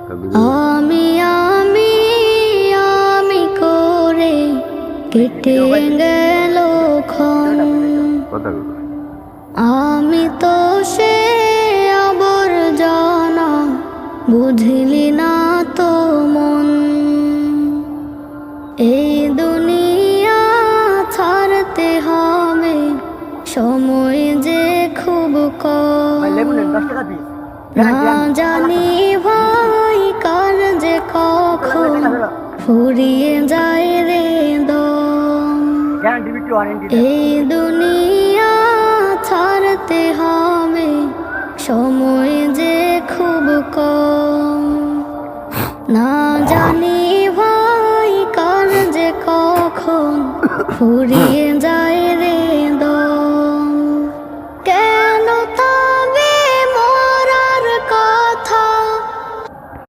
আমি আমি আমি করে কেটে গেল ক্ষণ, আমি তো সে আবর্জনা, বুঝলি না তো মন। এই দুনিয়া ছাড়তে হবে, সময় যে খুব কম। না জানি ভাই কার যে কখন ফুরিয়ে যায় রে দম। এই দুনিয়া ছাড়তে হবে, সময় যে খুব কম। না জানি ভাই কার যে কখন ফুরিয়ে